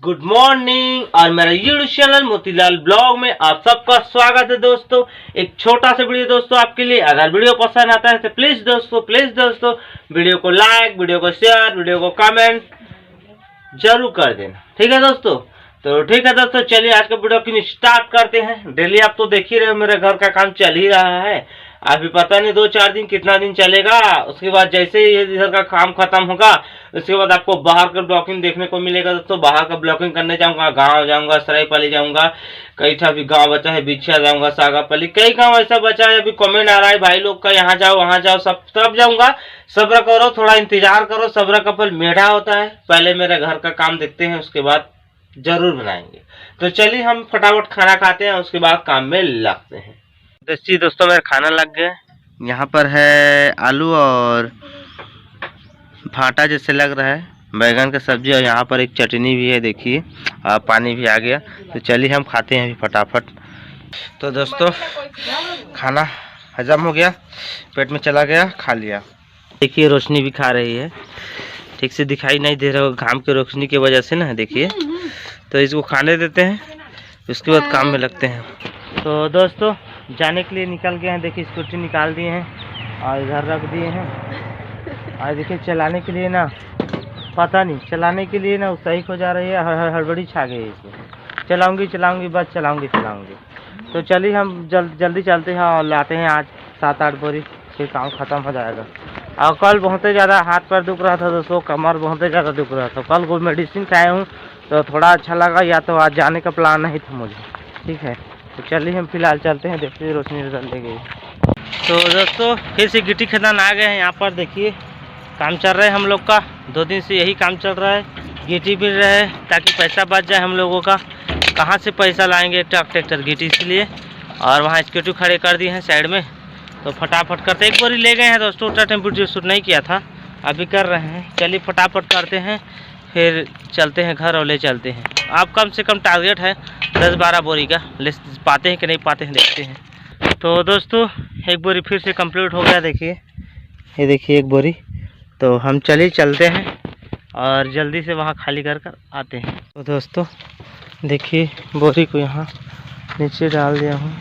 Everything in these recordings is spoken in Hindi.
गुड मॉर्निंग और मेरा यूट्यूब चैनल मोतीलाल ब्लॉग में आप सबका स्वागत है दोस्तों। एक छोटा सा वीडियो दोस्तों आपके लिए। अगर वीडियो पसंद आता है तो प्लीज दोस्तों वीडियो को लाइक, वीडियो को शेयर, वीडियो को कमेंट जरूर कर देना, ठीक है दोस्तों। तो ठीक है दोस्तों, चलिए आज का वीडियो की स्टार्ट करते हैं। डेली आप तो देख ही रहे हो मेरे घर का काम चल ही रहा है। अभी पता नहीं 2-4 दिन कितना दिन चलेगा। उसके बाद जैसे ही इधर का काम खत्म होगा उसके बाद आपको बाहर का ब्लॉकिंग देखने को मिलेगा दोस्तों। बाहर का ब्लॉकिंग करने जाऊंगा, गांव जाऊंगा, सरायपाली जाऊंगा, कई था भी गांव बचा है, बिछा जाऊंगा, सागापाली, कई गांव ऐसा बचा है। अभी कमेंट आ रहा है भाई लोग का, यहाँ जाओ वहाँ जाओ, सब तरफ जाऊंगा। सब्र करो, थोड़ा इंतजार करो, सब्र का फल मीठा होता है। पहले मेरे घर का काम देखते हैं, उसके बाद जरूर बनाएंगे। तो चलिए हम फटाफट खाना खाते हैं, उसके बाद काम में लगते हैं। देखिए दोस्तों मेरा खाना लग गया। यहाँ पर है आलू और भाटा जैसे लग रहा है, बैगन का सब्जी, और यहाँ पर एक चटनी भी है देखिए, और पानी भी आ गया। तो चलिए हम खाते हैं अभी फटाफट। तो दोस्तों खाना हजम हो गया, पेट में चला गया, खा लिया। देखिए रोशनी भी खा रही है, ठीक से दिखाई नहीं दे रहा हो घाम की रोशनी की वजह से ना, देखिए। तो इसको खाने देते हैं, उसके बाद काम में लगते हैं। तो दोस्तों जाने के लिए निकल गए हैं। देखिए स्कूटी निकाल दिए हैं और इधर रख दिए हैं। और देखिए चलाने के लिए ना, पता नहीं चलाने के लिए ना सही हो जा रही है, हड़बड़ी छा गई है इसमें। चलाऊंगी बस चलाऊंगी। तो चलिए हम जल्दी चलते हैं और लाते हैं आज 7-8 बोरी, फिर काम ख़त्म हो जाएगा। और कल बहुत ही ज़्यादा हाथ पैर दुख रहा था दोस्तों, कमर बहुत ही ज़्यादा दुख रहा था। कल को मेडिसिन खाया हूँ तो थोड़ा अच्छा लगा, या तो आज जाने का प्लान नहीं था मुझे, ठीक है। तो चलिए हम फिलहाल चलते हैं, देखते हैं रोशनी निकल ले गई। तो दोस्तों फिर से गिट्टी खदान आ गए हैं। यहाँ पर देखिए काम चल रहा है हम लोग का, 2 दिन से यही काम चल रहा है। गिट्टी मिल रहा है ताकि पैसा बच जाए हम लोगों का। कहाँ से पैसा लाएंगे ट्रैक्टर गिट्टी, इसलिए। और वहाँ स्कूटी खड़े कर दिए हैं साइड में, तो फटाफट करते। एक बोरी ले गए हैं दोस्तों, उतना टाइम वीडियो शूट नहीं किया था, अभी कर रहे हैं। चलिए फटाफट करते हैं, फिर चलते हैं घर और ले चलते हैं। आप कम से कम टारगेट है 10-12 बोरी का, ले पाते हैं कि नहीं पाते हैं देखते हैं। तो दोस्तों एक बोरी फिर से कंप्लीट हो गया, देखिए ये देखिए एक बोरी। तो हम चलते हैं और जल्दी से वहाँ खाली कर आते हैं। तो दोस्तों देखिए बोरी को यहाँ नीचे डाल दिया हूँ।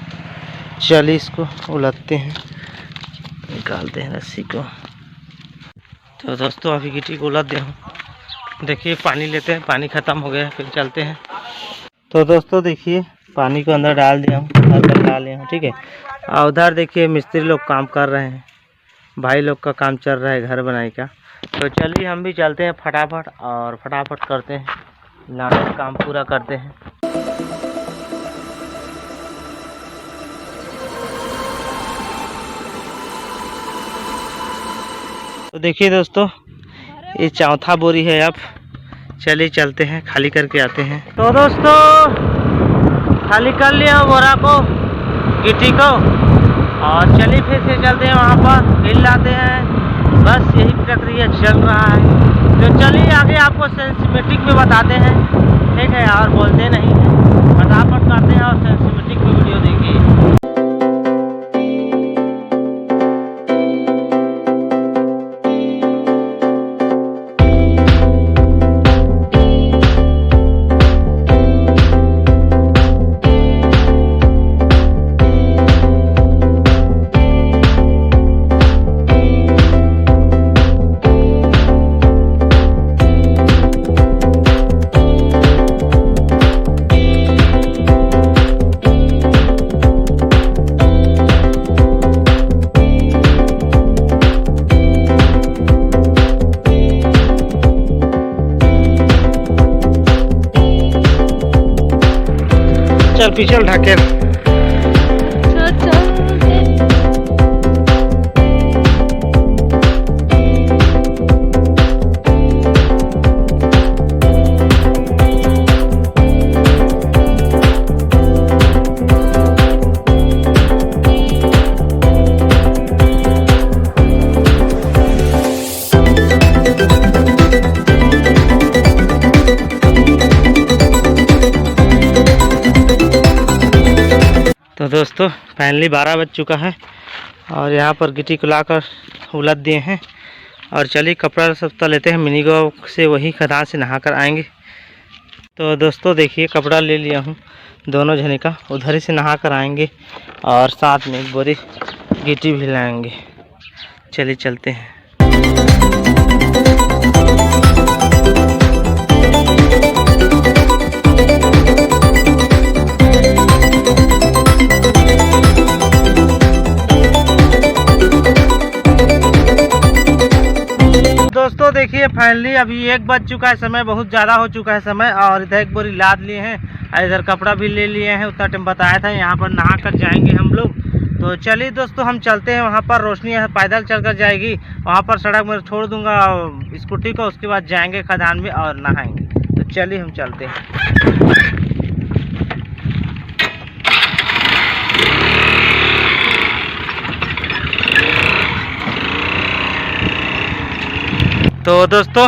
चलिए इसको उलटते हैं, निकालते हैं रस्सी को। तो दोस्तों अभी गिट्टी को उलट दिया हूँ। देखिए पानी लेते हैं, पानी ख़त्म हो गया, फिर चलते हैं। तो दोस्तों देखिए पानी को अंदर डाल दिया हूँ, अंदर डाल लिया हूँ, ठीक है। और उधर देखिए मिस्त्री लोग काम कर रहे हैं, भाई लोग का काम चल रहा है घर बनाने का। तो चलिए हम भी चलते हैं फटाफट और फटाफट करते हैं, लाने काम पूरा करते हैं। तो देखिए दोस्तों ये चौथा बोरी है। अब चलिए चलते हैं, खाली करके आते हैं। तो दोस्तों खाली कर लिया बोरा को, गिट्टी को, और चलिए फिर से चलते हैं वहाँ पर, फिर लाते हैं। बस यही प्रक्रिया चल रहा है। तो चलिए आगे आपको सिस्टमेटिक में बताते हैं, ठीक है, और बोलते नहीं हैं, फटाफट करते हैं और सिस्टमेटिक में वीडियो देखिए। चल पिछल ढाके। तो दोस्तों फाइनली 12 बज चुका है और यहाँ पर गिट्टी को लाकर उलट दिए हैं। और चलिए कपड़ा सब लेते हैं, मिनी गो से वही खदान से नहा कर आएंगे। तो दोस्तों देखिए कपड़ा ले लिया हूँ दोनों जने का, उधर ही से नहा कर आएंगे और साथ में एक बोरी गिट्टी भी लाएंगे। चलिए चलते हैं। दोस्तों देखिए फाइनली अभी 1 बज चुका है, समय बहुत ज़्यादा हो चुका है समय, और इधर एक बोरी लाद लिए हैं और इधर कपड़ा भी ले लिए हैं। उतना टाइम बताया था यहाँ पर नहा कर जाएंगे हम लोग। तो चलिए दोस्तों हम चलते हैं, वहाँ पर रोशनी है, पैदल चल कर जाएगी, वहाँ पर सड़क में छोड़ दूंगा स्कूटी को, उसके बाद जाएंगे खदान में और नहाएंगे। तो चलिए हम चलते हैं। तो दोस्तों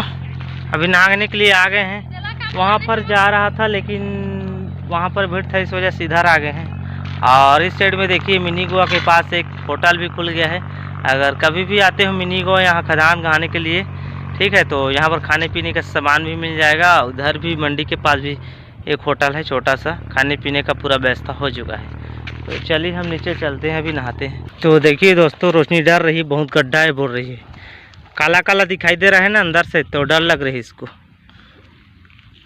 अभी नहाने के लिए आ गए हैं, वहाँ पर जा रहा था लेकिन वहाँ पर भीड़ था, इस वजह से इधर आ गए हैं। और इस साइड में देखिए मिनी गोवा के पास एक होटल भी खुल गया है। अगर कभी भी आते हो मिनी गोवा यहाँ खदान नहाने के लिए, ठीक है, तो यहाँ पर खाने पीने का सामान भी मिल जाएगा। उधर भी मंडी के पास भी एक होटल है छोटा सा, खाने पीने का पूरा व्यवस्था हो चुका है। तो चलिए हम नीचे चलते हैं, अभी नहाते हैं। तो देखिए दोस्तों रोशनी डर रही है, बहुत गड्ढा है बोल रही है, काला काला दिखाई दे रहा है ना अंदर से, तो डर लग रही है इसको।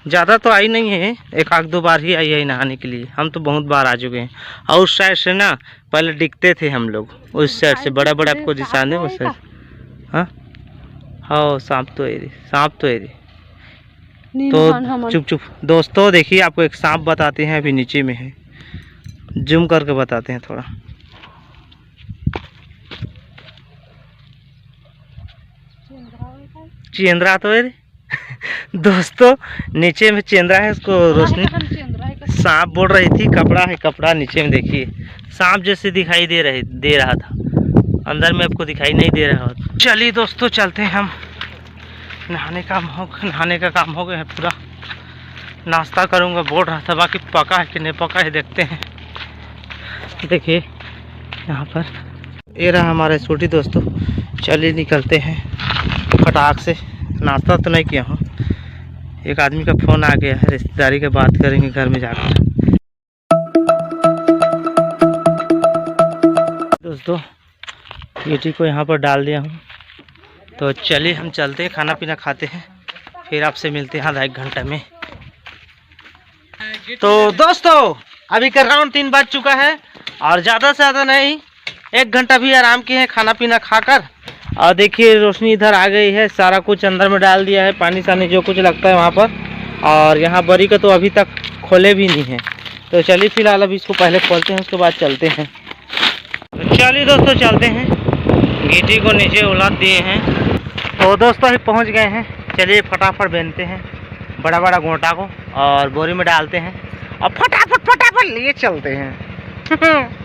ज़्यादा तो आई नहीं है, 1-2 बार ही आई है नहाने के लिए, हम तो बहुत बार आ चुके हैं। और उस साइड से ना पहले दिखते थे हम लोग, उस साइड से बड़ा बड़ा आपको दिखाने उस साइड। हाँ हाँ सांप तो एरी तो चुप चुप। दोस्तों देखिए आपको एक सांप बताते हैं, अभी नीचे में है, जूम करके बताते हैं थोड़ा। चेंद्रा तो है दोस्तों, नीचे में चेंद्रा है, उसको रोशनी सांप बोल रही थी, कपड़ा है, कपड़ा नीचे में देखिए सांप जैसे दिखाई दे रहा था, अंदर में आपको दिखाई नहीं दे रहा हो। चलिए दोस्तों चलते हैं हम, नहाने का काम हो गया है पूरा। नाश्ता करूंगा बोल रहा था, बाकी पका है कि नहीं पका है देखते हैं। देखिए यहाँ पर ये रहा हमारा स्कूटी दोस्तों, चलिए निकलते हैं फटाक से। नाश्ता तो नहीं किया हूँ, एक आदमी का फ़ोन आ गया है, रिश्तेदारी की बात करेंगे घर में जाकर। दोस्तों गिट्टी को यहाँ पर डाल दिया हूँ, तो चलिए हम चलते हैं, खाना पीना खाते हैं, फिर आपसे मिलते हैं आधा 1 घंटा में। तो दोस्तों अभी का राउंड 3 बज चुका है और ज़्यादा से ज़्यादा नहीं 1 घंटा भी आराम किए हैं खाना पीना खाकर। और देखिए रोशनी इधर आ गई है, सारा कुछ अंदर में डाल दिया है, पानी सानी जो कुछ लगता है वहाँ पर। और यहाँ बरी का तो अभी तक खोले भी नहीं है, तो चलिए फिलहाल अभी इसको पहले खोलते हैं, उसके बाद चलते हैं। तो चलिए दोस्तों चलते हैं, गिट्टी को नीचे उलट दिए हैं। तो दोस्तों अभी पहुँच गए हैं, चलिए फटाफट बेनते हैं बड़ा बड़ा गोटा को और बोरी में डालते हैं और फटाफट लिए चलते हैं।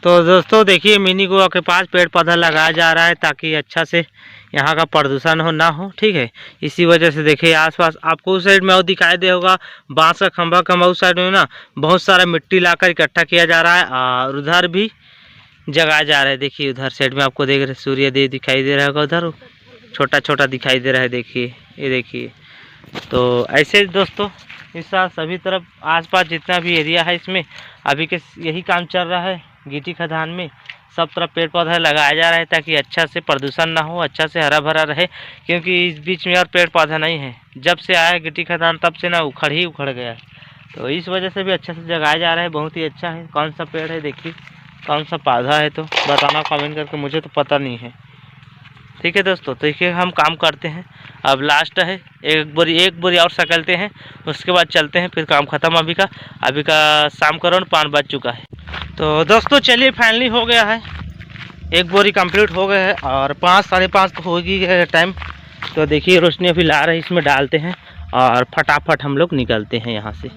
तो दोस्तों देखिए मिनी गोवा के पास पेड़ पौधा लगाया जा रहा है ताकि अच्छा से यहाँ का प्रदूषण ना हो, ठीक है। इसी वजह से देखिए आसपास आपको उस साइड में और दिखाई दे होगा बांस का खंभा उस साइड में ना बहुत सारा मिट्टी लाकर इकट्ठा किया जा रहा है और उधर भी जगाया जा रहा है। देखिए उधर साइड में आपको देख रहे सूर्य देव दिखाई दे रहा होगा, उधर छोटा छोटा दिखाई दे रहा है, देखिए ये देखिए। तो ऐसे दोस्तों इस साल सभी तरफ आसपास जितना भी एरिया है इसमें अभी के यही काम चल रहा है, गिट्टी खदान में सब तरफ पेड़ पौधा लगाया जा रहा है ताकि अच्छा से प्रदूषण ना हो, अच्छा से हरा भरा रहे। क्योंकि इस बीच में और पेड़ पौधा नहीं है, जब से आया गिट्टी खदान तब से ना उखड़ गया है, तो इस वजह से भी अच्छा से जगाया जा रहा है। बहुत ही अच्छा है। कौन सा पेड़ है देखिए, कौन सा पौधा है तो बताना कमेंट करके, मुझे तो पता नहीं है। ठीक है दोस्तों, तो देखिए हम काम करते हैं, अब लास्ट है, एक बोरी और सकलते हैं, उसके बाद चलते हैं, फिर काम ख़त्म। अभी का शाम का 5 बज चुका है। तो दोस्तों चलिए फाइनली हो गया है, एक बोरी कंप्लीट हो गए हैं और 5 साढ़े 5 हो गई है टाइम। तो देखिए रोशनी अभी ला रहे हैं, इसमें डालते हैं और फटाफट हम लोग निकलते हैं यहाँ से।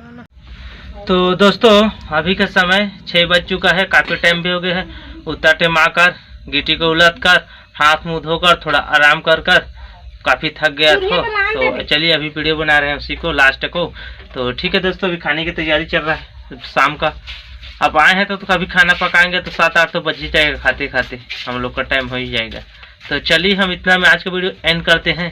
तो दोस्तों अभी का समय 6 बज चुका है, काफ़ी टाइम भी हो गया है। उतना टाइम आकर गिट्टी को उलट कर हाथ मुँह धोकर थोड़ा आराम कर काफ़ी थक गया था। तो चलिए अभी वीडियो बना रहे हैं उसी को लास्ट को। तो ठीक है दोस्तों, अभी खाने की तैयारी चल रहा है शाम का। अब आए हैं तो कभी खाना पकाएंगे तो 7-8 तो बज ही जाएगा, खाते खाते हम लोग का टाइम हो ही जाएगा। तो चलिए हम इतना में आज का वीडियो एंड करते हैं।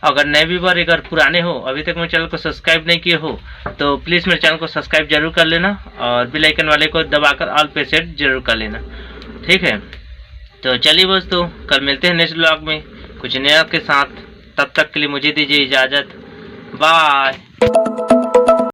अगर नए व्यूअर अगर पुराने हो, अभी तक मेरे चैनल को सब्सक्राइब नहीं किए हो, तो प्लीज़ मेरे चैनल को सब्सक्राइब जरूर कर लेना और बेल आइकन वाले को दबाकर ऑल पे सेट जरूर कर लेना, ठीक है। तो चलिए दोस्तों, कल मिलते हैं नेक्स्ट व्लॉग में कुछ नया के साथ। तब तक के लिए मुझे दीजिए इजाज़त, बाय।